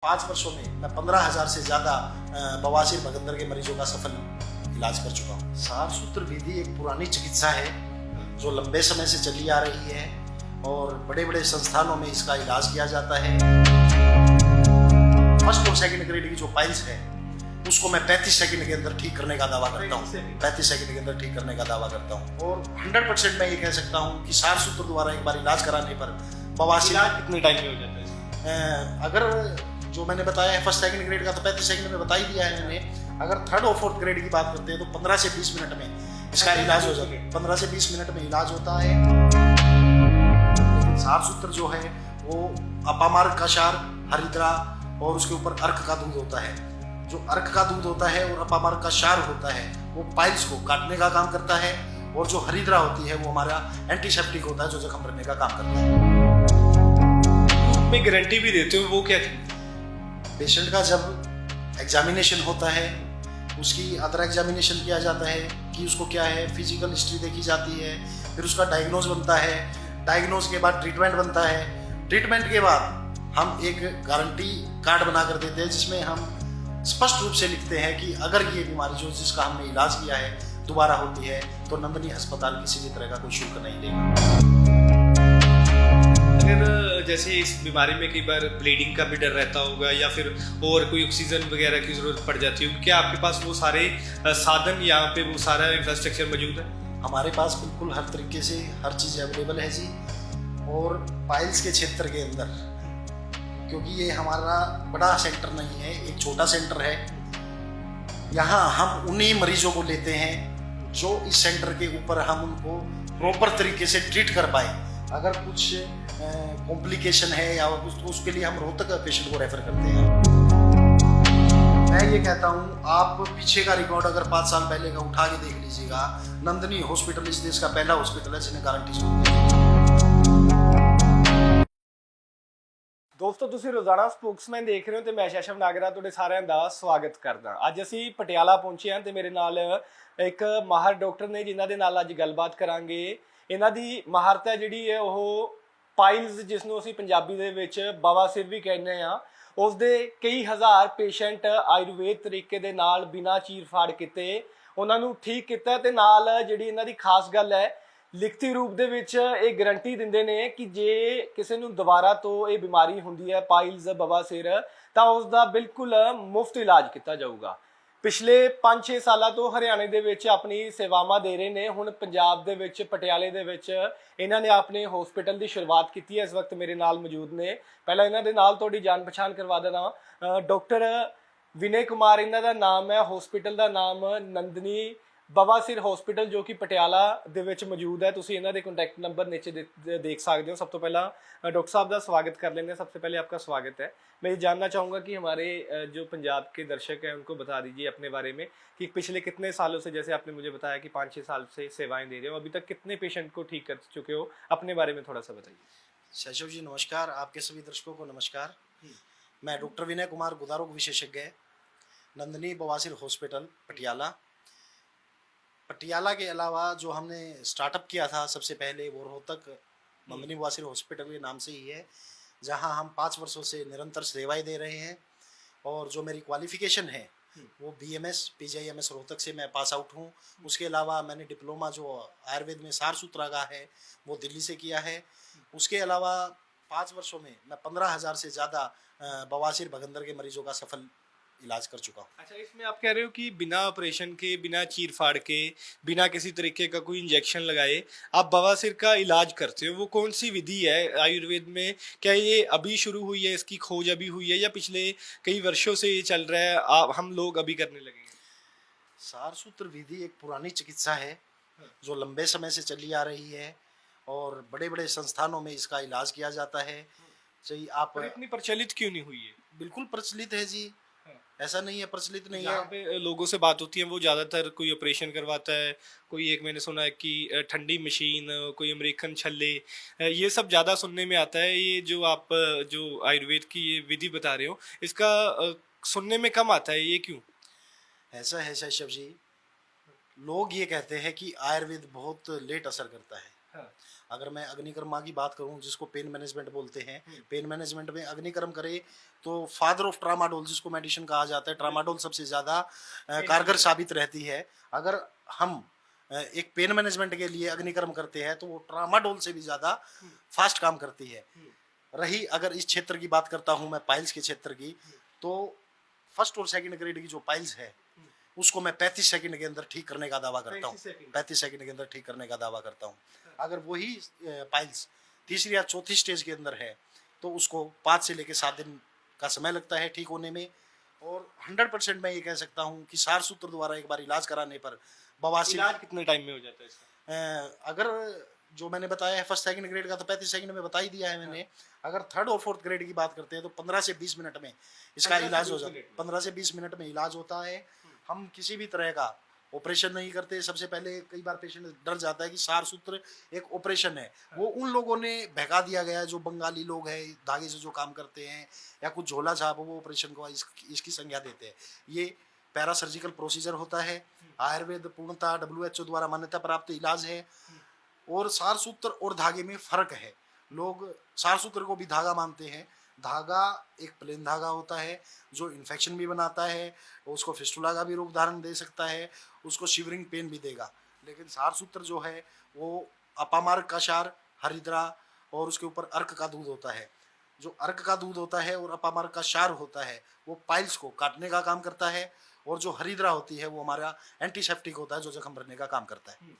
5 वर्षों में मैं 15,000 से ज़्यादा बवासीर भगंदर के मरीजों का सफल इलाज कर चुका हूँ। सार सूत्र विधि एक पुरानी चिकित्सा है जो लंबे समय से चली आ रही है और बड़े बड़े संस्थानों में इसका इलाज किया जाता है। फर्स्ट और सेकंड ग्रेड की जो पाइल्स है उसको मैं 35 सेकंड के अंदर ठीक करने का दावा करता हूँ। 35 सेकंड के अंदर ठीक करने का दावा करता हूँ और 100% मैं ये कह सकता हूँ कि सार सूत्र द्वारा एक बार इलाज कराने पर बवासीर कितने टाइम में हो जाता है? अगर जो मैंने बताया है फर्स्ट सेकंड ग्रेड का तो 35 सेकंड में बता ही दिया है मैंने। अगर थर्ड और फोर्थ ग्रेड की बात करते हैं तो 15 से 20 मिनट में इसका इलाज हो जाता है। 15 से 20 मिनट में इलाज होता है। लेकिन सार सूत्र जो है वो अपामार्ग का क्षार, हरिद्रा और उसके ऊपर अर्क का दूध होता है। जो अर्क का दूध होता है और अपामार्ग का क्षार होता है वो पाइल्स को काटने का काम करता है और जो हरिद्रा होती है वो हमारा एंटीसेप्टिक होता है जो जख्म भरने का काम करता है। में गारंटी भी देते हो, वो क्या थी? पेशेंट का जब एग्जामिनेशन होता है उसकी अदर एग्जामिनेशन किया जाता है कि उसको क्या है, फिजिकल हिस्ट्री देखी जाती है, फिर उसका डायग्नोज बनता है, डायग्नोज के बाद ट्रीटमेंट बनता है, ट्रीटमेंट के बाद हम एक गारंटी कार्ड बना कर देते हैं जिसमें हम स्पष्ट रूप से लिखते हैं कि अगर ये बीमारी जो जिसका हमने इलाज किया है दोबारा होती है तो नंदनी अस्पताल किसी भी तरह का कोई शुल्क नहीं लेगा। अगर जैसे इस बीमारी में कई बार ब्लीडिंग का भी डर रहता होगा या फिर और कोई ऑक्सीजन वगैरह की जरूरत पड़ जाती होगी, क्या आपके पास वो सारे साधन यहाँ पे वो सारा इंफ्रास्ट्रक्चर मौजूद है? हमारे पास बिल्कुल हर तरीके से हर चीज़ अवेलेबल है जी। और पाइल्स के क्षेत्र के अंदर, क्योंकि ये हमारा बड़ा सेंटर नहीं है, एक छोटा सेंटर है, यहाँ हम उन्हीं मरीजों को लेते हैं जो इस सेंटर के ऊपर हम उनको प्रॉपर तरीके से ट्रीट कर पाए। अगर कुछ कॉम्प्लिकेशन है या कुछ तो उसके लिए हम रोहतक पेशेंट को रेफर करते हैं। मैं ये कहता हूँ आप पीछे का रिकॉर्ड अगर 5 साल पहले का उठा के देख लीजिएगा, नंदनी हॉस्पिटल इस देश का पहला हॉस्पिटल है जिन्हें गारंटी। ਦੋਸਤੋ ਤੁਸੀਂ ਰੋਜ਼ਾਨਾ ਸਪੋਕਸਮੈਨ ਦੇਖ ਰਹੇ ਹੋ ਤੇ ਮੈਂ ਸ਼ਸ਼ਵ ਨਾਗਰਾ ਤੁਹਾਡੇ ਸਾਰਿਆਂ ਦਾ ਸਵਾਗਤ ਕਰਦਾ। ਅੱਜ ਅਸੀਂ ਪਟਿਆਲਾ ਪਹੁੰਚੇ ਹਾਂ ਤੇ ਮੇਰੇ ਨਾਲ ਇੱਕ ਮਾਹਰ ਡਾਕਟਰ ਨੇ ਜਿਨ੍ਹਾਂ ਦੇ ਨਾਲ ਅੱਜ ਗੱਲਬਾਤ ਕਰਾਂਗੇ। ਇਹਨਾਂ ਦੀ ਮਹਾਰਤ ਜਿਹੜੀ ਹੈ ਉਹ ਪਾਈਲਸ, ਜਿਸ ਨੂੰ ਅਸੀਂ ਪੰਜਾਬੀ ਦੇ ਵਿੱਚ ਬਵਾਸੀਰ ਵੀ ਕਹਿੰਦੇ ਆ, ਉਸ ਦੇ ਕਈ ਹਜ਼ਾਰ ਪੇਸ਼ੈਂਟ ਆਯੁਰਵੇਦ ਤਰੀਕੇ ਦੇ ਨਾਲ ਬਿਨਾਂ ਚੀਰ ਫਾੜ ਕੀਤੇ ਉਹਨਾਂ ਨੂੰ ਠੀਕ ਕੀਤਾ ਤੇ ਨਾਲ ਜਿਹੜੀ ਇਹਨਾਂ ਦੀ ਖਾਸ ਗੱਲ ਹੈ ਲਿਖਤੀ ਰੂਪ ਦੇ ਵਿੱਚ ਇਹ ਗਾਰੰਟੀ ਦਿੰਦੇ ਨੇ ਕਿ ਜੇ ਕਿਸੇ ਨੂੰ ਦੁਬਾਰਾ ਤੋਂ ਇਹ ਬਿਮਾਰੀ ਹੁੰਦੀ ਹੈ ਪਾਈਲਸ ਬਵਾਸੀਰ ਤਾਂ ਉਸ ਦਾ ਬਿਲਕੁਲ ਮੁਫਤ ਇਲਾਜ ਕੀਤਾ ਜਾਊਗਾ। ਪਿਛਲੇ 5-6 ਸਾਲਾਂ ਤੋਂ ਹਰਿਆਣੇ ਦੇ ਵਿੱਚ ਆਪਣੀ ਸੇਵਾਵਾਂ ਦੇ ਰਹੇ ਨੇ। ਹੁਣ ਪੰਜਾਬ ਦੇ ਵਿੱਚ ਪਟਿਆਲੇ ਦੇ ਵਿੱਚ ਇਹਨਾਂ ਨੇ ਆਪਣੇ ਹਸਪੀਟਲ ਦੀ ਸ਼ੁਰੂਆਤ ਕੀਤੀ ਹੈ। ਇਸ ਵਕਤ ਮੇਰੇ ਨਾਲ ਮੌਜੂਦ ਨੇ। ਪਹਿਲਾਂ ਇਹਨਾਂ ਦੇ ਨਾਲ ਤੁਹਾਡੀ ਜਾਣ ਪਛਾਣ ਕਰਵਾ ਦੇਣਾ। ਡਾਕਟਰ ਵਿਨੇ ਕੁਮਾਰ ਇਹਨਾਂ ਦਾ ਨਾਮ ਹੈ। ਹਸਪੀਟਲ ਦਾ ਨਾਮ ਨੰਦਨੀ ਬਵਾਸੀਰ ਹਸਪੀਟਲ ਜੋ ਕਿ ਪਟਿਆਲਾ ਦੇ ਵਿੱਚ ਮੌਜੂਦ ਹੈ। ਤੁਸੀਂ ਇਹਨਾਂ ਦੇ ਕੰਟੈਕਟ ਨੰਬਰ नीचे देख सकते हो। सब तो पहला डॉक्टर साहब का स्वागत कर लेंगे। सबसे पहले आपका स्वागत है। मैं ये जानना चाहूँगा कि हमारे जो पंजाब के दर्शक हैं उनको बता दीजिए अपने बारे में कि पिछले कितने सालों से, जैसे आपने मुझे बताया कि 5-6 साल से सेवाएं दे रहे हो, अभी तक कितने पेशेंट को ठीक कर चुके हो, अपने बारे में थोड़ा सा बताइए। शैशव जी नमस्कार, आपके सभी दर्शकों को नमस्कार। मैं डॉक्टर विनय कुमार, गुदारोग विशेषज्ञ, नंदनी बवासीर हॉस्पिटल पटियाला। पटियाला के अलावा जो हमने स्टार्टअप किया था सबसे पहले वो रोहतक नंदनी बवासीर हॉस्पिटल के नाम से ही है, जहां हम 5 वर्षों से निरंतर सेवाएं दे रहे हैं। और जो मेरी क्वालिफिकेशन है वो BMS PGIMS रोहतक से मैं पास आउट हूँ। उसके अलावा मैंने डिप्लोमा जो आयुर्वेद में सार सूत्रा का है वो दिल्ली से किया है। उसके अलावा 5 वर्षों में मैं 15,000 से ज़्यादा बवासीर भगंदर के मरीजों का सफल इलाज कर चुका हूँ। अच्छा, इसमें आप कह रहे हो कि बिना ऑपरेशन के, बिना चीर फाड़ के, बिना किसी तरीके का कोई इंजेक्शन लगाए आप बवासीर का इलाज करते हो। वो कौन सी विधि है आयुर्वेद में? क्या ये अभी शुरू हुई है, इसकी खोज अभी हुई है, या पिछले कई वर्षों से ये चल रहा है, आप हम लोग अभी करने लगे हैं? सार सूत्र विधि एक पुरानी चिकित्सा है जो लंबे समय से चली आ रही है और बड़े बड़े संस्थानों में इसका इलाज किया जाता है। चाहिए आप इतनी प्रचलित क्यों नहीं हुई है? बिल्कुल प्रचलित है जी, ऐसा नहीं है प्रचलित नहीं यहाँ है। पे लोगों से बात होती है वो ज़्यादातर कोई ऑपरेशन करवाता है, कोई एक मैंने सुना है कि ठंडी मशीन, कोई अमेरिकन छल्ले, ये सब ज़्यादा सुनने में आता है। ये जो आप जो आयुर्वेद की ये विधि बता रहे हो इसका सुनने में कम आता है, ये क्यों? ऐसा है शैशव जी, लोग ये कहते हैं कि आयुर्वेद बहुत लेट असर करता है। हाँ। अगर मैं अग्निकर्मा की बात करूं, जिसको पेन मैनेजमेंट बोलते हैं, पेन मैनेजमेंट में अग्निकर्म करे तो फादर ऑफ ट्रामाडोल जिसको मेडिसिन कहा जाता है, ट्रामाडोल सबसे ज़्यादा कारगर साबित रहती है। अगर हम एक पेन मैनेजमेंट के लिए अग्निकर्म करते हैं तो वो ट्रामाडोल से भी ज़्यादा फास्ट काम करती है। रही अगर इस क्षेत्र की बात करता हूं मैं, पाइल्स के क्षेत्र की, तो फर्स्ट और सेकंड ग्रेड की जो पाइल्स है उसको मैं 35 सेकंड के अंदर ठीक करने का दावा करता हूँ। 35 सेकंड के अंदर ठीक करने का दावा करता हूँ। अगर वही पाइल्स तीसरी या चौथी स्टेज के अंदर है तो उसको 5 से लेकर 7 दिन का समय लगता है ठीक होने में। और 100% मैं ये कह सकता हूँ कि सार सूत्र द्वारा एक बार इलाज कराने पर बवासीर इलाज कितने टाइम में हो जाता है इसका? अगर जो मैंने बताया है फर्स्ट सेकंड ग्रेड का तो 35 सेकंड में बता ही दिया है मैंने। अगर थर्ड और फोर्थ ग्रेड की बात करते हैं तो 15 से 20 मिनट में इसका 15 से इलाज हो 20 जाता है। मिनट में। 15 से 20 मिनट में इलाज होता है। हम किसी भी तरह का ऑपरेशन नहीं करते। सबसे पहले कई बार पेशेंट डर जाता है कि सार सूत्र एक ऑपरेशन है, वो उन लोगों ने बहका दिया गया है जो बंगाली लोग हैं, धागे से जो काम करते हैं या कुछ झोला छाप वो ऑपरेशन को इसकी संज्ञा देते हैं। ये पैरा सर्जिकल प्रोसीजर होता है। आयुर्वेद पूर्णतः WHO द्वारा मान्यता प्राप्त इलाज है। और सार सूत्र और धागे में फर्क है। लोग सार सूत्र को भी धागा मानते हैं। धागा एक प्लेन धागा होता है जो इन्फेक्शन भी बनाता है, उसको फिस्टुला का भी रूप धारण दे सकता है, उसको शिवरिंग पेन भी देगा। लेकिन सार सूत्र जो है वो अपामार्ग का क्षार, हरिद्रा और उसके ऊपर अर्क का दूध होता है। जो अर्क का दूध होता है और अपामार्ग का क्षार होता है वो पाइल्स को काटने का काम करता है। और जो हरिद्रा होती है वो हमारा एंटीसेप्टिक होता है जो जख्म भरने का काम करता है।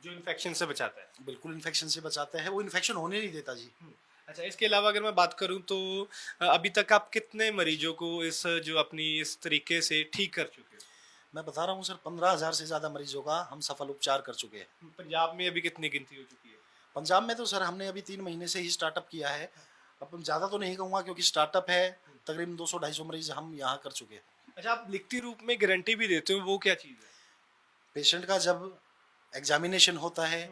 जो इन्फेक्शन से बचाता है। बिल्कुल इन्फेक्शन से बचाता है, वो इन्फेक्शन होने नहीं देता जी। अच्छा, इसके अलावा अगर मैं बात करूं तो अभी तक आप कितने मरीजों को इस जो अपनी इस तरीके से ठीक कर चुके हो? मैं बता रहा हूँ सर, 15,000 से ज़्यादा मरीजों का हम सफल उपचार कर चुके हैं। पंजाब में अभी कितनी गिनती हो चुकी है? पंजाब में तो सर हमने अभी 3 महीने से ही स्टार्टअप किया है। अब ज़्यादा तो नहीं कहूँगा क्योंकि स्टार्टअप है, तकरीबन 200-250 मरीज हम यहाँ कर चुके हैं। अच्छा, आप लिखती रूप में गारंटी भी देते हो, वो क्या चीज़ है? पेशेंट का जब एग्जामिनेशन होता है,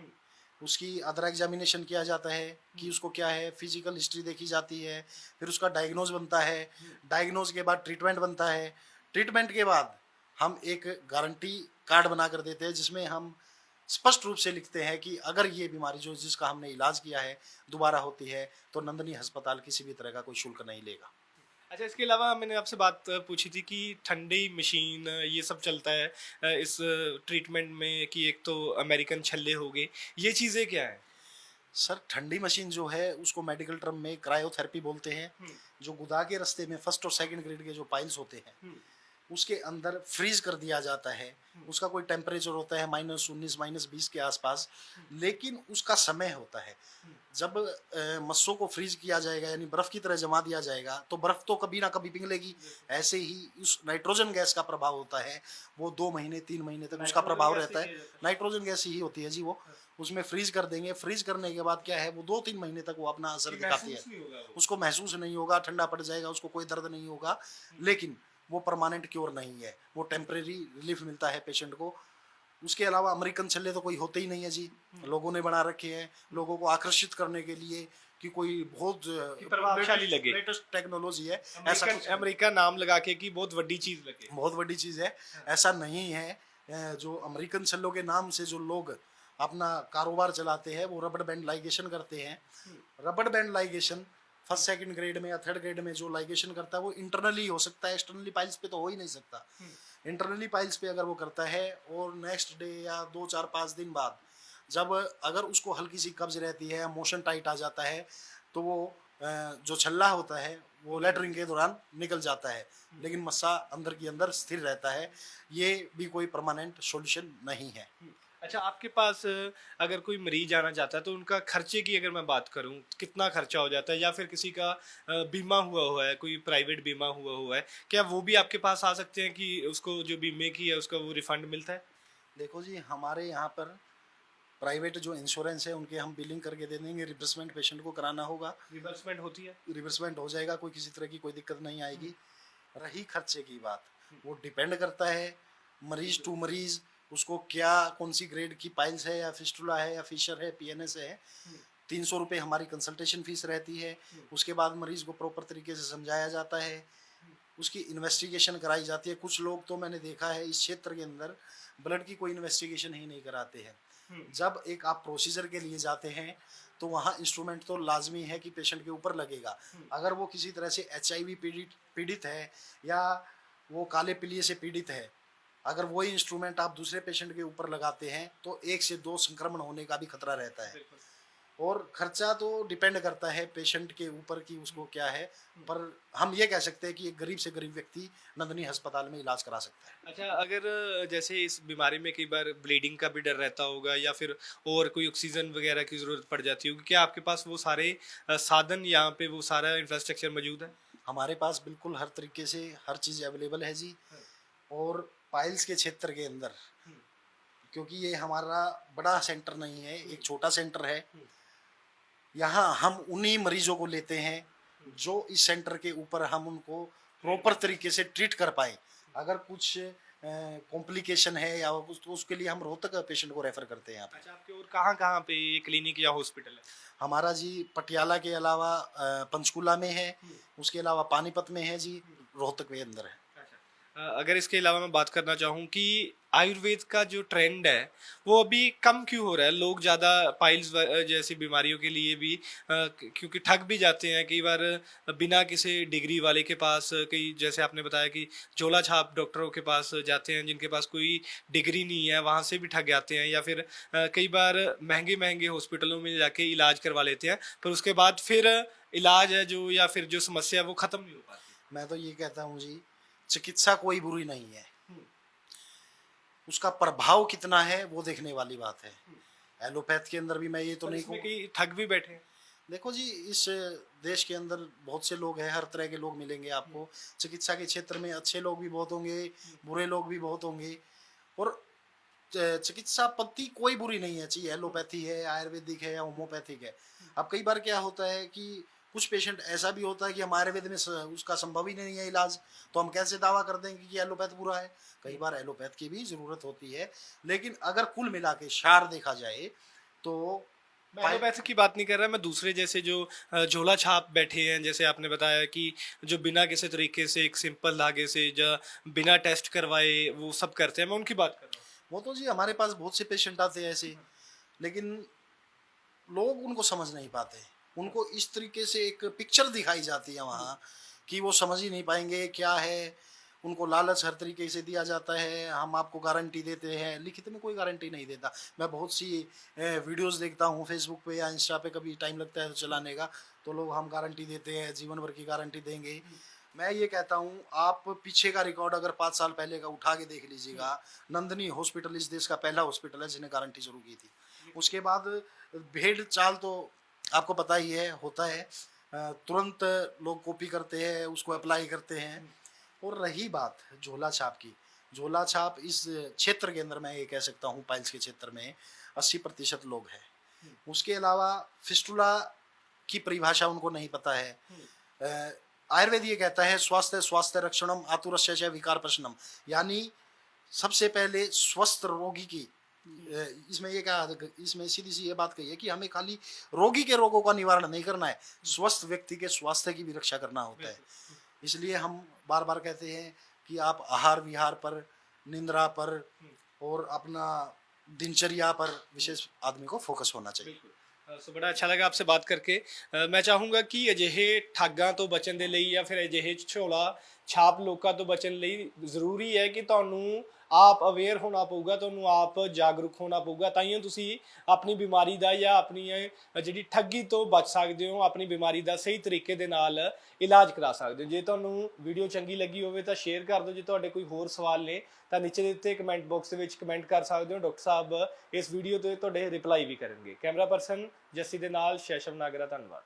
उसकी अदर एग्जामिनेशन किया जाता है कि उसको क्या है, फिजिकल हिस्ट्री देखी जाती है, फिर उसका डायग्नोज बनता है, डायग्नोज के बाद ट्रीटमेंट बनता है, ट्रीटमेंट के बाद हम एक गारंटी कार्ड बना कर देते हैं जिसमें हम स्पष्ट रूप से लिखते हैं कि अगर ये बीमारी जो जिसका हमने इलाज किया है दोबारा होती है तो नंदनी अस्पताल किसी भी तरह का कोई शुल्क नहीं लेगा। अच्छा, इसके अलावा मैंने आपसे बात पूछी थी कि ठंडी मशीन ये सब चलता है इस ट्रीटमेंट में, कि एक तो अमेरिकन छल्ले हो गए, ये चीज़ें क्या है? सर ठंडी मशीन जो है उसको मेडिकल टर्म में क्रायोथेरेपी बोलते हैं। जो गुदा के रास्ते में फर्स्ट और सेकंड ग्रेड के जो पाइल्स होते हैं उसके अंदर फ्रीज कर दिया जाता है। उसका कोई टेम्परेचर होता है -19 -20 के आसपास, लेकिन उसका समय होता है। जब मस्सों को फ्रीज किया जाएगा यानी बर्फ की तरह जमा दिया जाएगा तो बर्फ तो कभी ना कभी पिघलेगी। ऐसे ही उस नाइट्रोजन गैस का प्रभाव होता है, वो 2 महीने 3 महीने तक उसका प्रभाव रहता है। नाइट्रोजन गैस ही होती है जी वो। उसमें फ्रीज कर देंगे। फ्रीज करने के बाद क्या है, वो 2-3 महीने तक वो अपना असर दिखाती है। उसको महसूस नहीं होगा, ठंडा पड़ जाएगा, उसको कोई दर्द नहीं होगा, लेकिन वो परमानेंट क्योर नहीं है, वो टेम्परेरी रिलीफ मिलता है पेशेंट को। उसके अलावा अमेरिकन छल्ले तो कोई होते ही नहीं है जी। लोगों ने बना रखे हैं लोगों को आकर्षित करने के लिए कि कोई बहुत प्रभावशाली लगे, लेटेस्ट टेक्नोलॉजी है। ऐसा कुछ अमेरिका नाम लगा के कि बहुत बड़ी चीज लगे, बहुत बड़ी चीज है, ऐसा नहीं है। जो अमेरिकन छल्लों के नाम से जो लोग अपना कारोबार चलाते हैं वो रबड़ बैंड लाइगेशन करते हैं। रबड़ band ligation first second grade में या थर्ड ग्रेड में जो लाइगेशन करता है वो इंटरनली हो सकता है, एक्सटर्नली पाइल्स पे तो हो ही नहीं सकता। इंटरनली पाइल्स पे अगर वो करता है और नेक्स्ट डे या 2-4-5 दिन बाद जब अगर उसको हल्की सी कब्ज रहती है, मोशन टाइट आ जाता है, तो वो जो छल्ला होता है वो लेटरिन के दौरान निकल जाता है, लेकिन मस्सा अंदर की अंदर स्थिर रहता है। ये भी कोई परमानेंट सॉल्यूशन नहीं है। अच्छा, आपके पास अगर कोई मरीज आना चाहता है तो उनका खर्चे की अगर मैं बात करूं कितना खर्चा हो जाता है, या फिर किसी का बीमा हुआ है, कोई प्राइवेट बीमा हुआ है, क्या वो भी आपके पास आ सकते हैं कि उसको जो बीमे की है उसका वो रिफंड मिलता है? देखो जी, हमारे यहाँ पर प्राइवेट जो इंश्योरेंस है उनके हम बिलिंग करके दे देंगे। रिवर्समेंट पेशेंट को कराना होगा, रिवर्समेंट होती है? रिवर्समेंट हो जाएगा, कोई किसी तरह की कोई दिक्कत नहीं आएगी। रही खर्चे की बात, वो डिपेंड करता है मरीज टू मरीज, उसको क्या कौन सी ग्रेड की पाइल्स है या फिस्टुला है या फिशर है, PNS है। 300 रुपये हमारी कंसल्टेशन फीस रहती है। उसके बाद मरीज को प्रॉपर तरीके से समझाया जाता है, उसकी इन्वेस्टिगेशन कराई जाती है। कुछ लोग तो मैंने देखा है इस क्षेत्र के अंदर ब्लड की कोई इन्वेस्टिगेशन ही नहीं कराते हैं। जब एक आप प्रोसीजर के लिए जाते हैं तो वहाँ इंस्ट्रूमेंट तो लाजमी है कि पेशेंट के ऊपर लगेगा। अगर वो किसी तरह से HIV पीड़ित है या वो काले पीलिए से पीड़ित है, अगर वही इंस्ट्रूमेंट आप दूसरे पेशेंट के ऊपर लगाते हैं तो 1 से 2 संक्रमण होने का भी खतरा रहता है। और खर्चा तो डिपेंड करता है पेशेंट के ऊपर कि उसको क्या है, पर हम ये कह सकते हैं कि एक गरीब से गरीब व्यक्ति नंदनी अस्पताल में इलाज करा सकता है। अच्छा, अगर जैसे इस बीमारी में कई बार ब्लीडिंग का भी डर रहता होगा या फिर और कोई ऑक्सीजन वगैरह की ज़रूरत पड़ जाती होगी, क्या आपके पास वो सारे साधन, यहाँ पे वो सारा इंफ्रास्ट्रक्चर मौजूद है? हमारे पास बिल्कुल हर तरीके से हर चीज़ अवेलेबल है जी। और पाइल्स के क्षेत्र के अंदर, क्योंकि ये हमारा बड़ा सेंटर नहीं है, एक छोटा सेंटर है, यहाँ हम उन्हीं मरीजों को लेते हैं जो इस सेंटर के ऊपर हम उनको प्रॉपर तरीके से ट्रीट कर पाए। अगर कुछ कॉम्प्लिकेशन है या कुछ, तो उसके लिए हम रोहतक पेशेंट को रेफर करते हैं यहाँ पे। अच्छा, आपके और कहाँ-कहाँ पे ये क्लिनिक या हॉस्पिटल है? हमारा जी पटियाला के अलावा पंचकुला में है, उसके अलावा पानीपत में है जी, रोहतक के अंदर है। अगर इसके अलावा मैं बात करना चाहूँ कि आयुर्वेद का जो ट्रेंड है वो अभी कम क्यों हो रहा है? लोग ज़्यादा पाइल्स जैसी बीमारियों के लिए भी क्योंकि ठग भी जाते हैं कई बार बिना किसी डिग्री वाले के पास, कई जैसे आपने बताया कि झोला छाप डॉक्टरों के पास जाते हैं जिनके पास कोई डिग्री नहीं है, वहाँ से भी ठग जाते हैं, या फिर कई बार महंगे महंगे हॉस्पिटलों में जाके इलाज करवा लेते हैं पर उसके बाद फिर इलाज है जो, या फिर जो समस्या है वो ख़त्म नहीं हो पाती। मैं तो ये कहता हूँ जी, चिकित्सा कोई बुरी नहीं है, उसका प्रभाव कितना है वो देखने वाली बात है। एलोपैथ के अंदर भी मैं ये तो पर नहीं इसमें कहूँ। कई ठग भी बैठे हैं। देखो जी, इस देश के अंदर बहुत से लोग हैं, हर तरह के लोग मिलेंगे आपको। चिकित्सा के क्षेत्र में अच्छे लोग भी बहुत होंगे, बुरे लोग भी बहुत होंगे। और चिकित्सा पद्धति कोई बुरी नहीं है, चाहिए एलोपैथी है, आयुर्वेदिक है या होम्योपैथिक है। अब कई बार क्या होता है कि कुछ पेशेंट ऐसा भी होता है कि हम आयुर्वेद में उसका संभव ही नहीं है इलाज, तो हम कैसे दावा कर देंगे कि एलोपैथ बुरा है? कई बार एलोपैथ की भी जरूरत होती है। लेकिन अगर कुल मिला के सार देखा जाए तो मैं एलोपैथी की बात नहीं कर रहा, मैं दूसरे जैसे जो झोला छाप बैठे हैं, जैसे आपने बताया कि जो बिना किसी तरीके से एक सिंपल धागे से या बिना टेस्ट करवाए वो सब करते हैं, मैं उनकी बात कर रहा हूँ। वो तो जी हमारे पास बहुत से पेशेंट आते हैं ऐसे, लेकिन लोग उनको समझ नहीं पाते। उनको इस तरीके से एक पिक्चर दिखाई जाती है वहाँ कि वो समझ ही नहीं पाएंगे क्या है। उनको लालच हर तरीके से दिया जाता है, हम आपको गारंटी देते हैं, लिखित में कोई गारंटी नहीं देता। मैं बहुत सी वीडियोस देखता हूँ फेसबुक पे या इंस्टा पे, कभी टाइम लगता है तो चलाने का, तो लोग हम गारंटी देते हैं, जीवन भर की गारंटी देंगे। मैं ये कहता हूँ, आप पीछे का रिकॉर्ड अगर 5 साल पहले का उठा के देख लीजिएगा, नंदनी हॉस्पिटल इस देश का पहला हॉस्पिटल है जिन्हें गारंटी शुरू की थी। उसके बाद भेड़ चाल तो आपको पता ही है, होता है, तुरंत लोग कॉपी करते हैं, उसको अप्लाई करते हैं। और रही बात झोला छाप की, झोला छाप इस क्षेत्र के अंदर मैं ये कह सकता हूँ पाइल्स के क्षेत्र में 80% लोग हैं। उसके अलावा फिस्टुला की परिभाषा उनको नहीं पता है। आयुर्वेद ये कहता है स्वास्थ्य स्वास्थ्य रक्षणम आतुरस्य च विकार प्रशनम, यानी सबसे पहले स्वस्थ रोगी की इसमें ये कहा, इसमें सीधी सी ये बात कही है कि हमें खाली रोगी के रोगों का निवारण नहीं करना है, स्वस्थ व्यक्ति के स्वास्थ्य की भी रक्षा करना होता है। इसलिए हम बार बार कहते हैं कि आप आहार विहार पर, निंद्रा पर और अपना दिनचर्या पर विशेष आदमी को फोकस होना चाहिए। सो बड़ा अच्छा लगा आपसे बात करके। मैं चाहूँगा कि ਅਜਿਹੇ ਠੱਗਾਂ ਤੋਂ ਬਚਣ ਦੇ ਲਈ ਜਾਂ ਫਿਰ ਅਜਿਹੇ ਝੋਲਾ ਛਾਪ ਲੋਕਾਂ ਤੋਂ ਬਚਣ ਲਈ ਜ਼ਰੂਰੀ ਹੈ ਕਿ ਤੁਹਾਨੂੰ ਆਪ ਅਵੇਅਰ ਹੋਣਾ ਪਊਗਾ, ਤੁਹਾਨੂੰ ਆਪ ਜਾਗਰੂਕ ਹੋਣਾ ਪਊਗਾ, ਤਾਂ ਹੀ ਤੁਸੀਂ ਆਪਣੀ ਬਿਮਾਰੀ ਦਾ ਜਾਂ ਆਪਣੀ ਜਿਹੜੀ ਠੱਗੀ ਤੋਂ ਬਚ ਸਕਦੇ ਹੋ, ਆਪਣੀ ਬਿਮਾਰੀ ਦਾ ਸਹੀ ਤਰੀਕੇ ਦੇ ਨਾਲ ਇਲਾਜ ਕਰਾ ਸਕਦੇ ਹੋ। ਜੇ ਤੁਹਾਨੂੰ ਵੀਡੀਓ ਚੰਗੀ ਲੱਗੀ ਹੋਵੇ ਤਾਂ ਸ਼ੇਅਰ ਕਰ ਦਿਓ। ਜੇ ਤੁਹਾਡੇ ਕੋਈ ਹੋਰ ਸਵਾਲ ਨੇ ਤਾਂ ਨੀਚੇ ਦਿੱਤੇ ਕਮੈਂਟ ਬਾਕਸ ਦੇ ਵਿੱਚ ਕਮੈਂਟ ਕਰ ਸਕਦੇ ਹੋ। ਡਾਕਟਰ ਸਾਹਿਬ ਇਸ ਵੀਡੀਓ ਤੇ ਤੁਹਾਡੇ ਰਿਪਲਾਈ ਵੀ ਕਰਨਗੇ। ਕੈਮਰਾ ਪਰਸਨ ਜੱਸੀ ਦੇ ਨਾਲ ਸ਼ੈਸ਼ਵ ਨਾਗਰਾ, ਧੰਨਵਾਦ।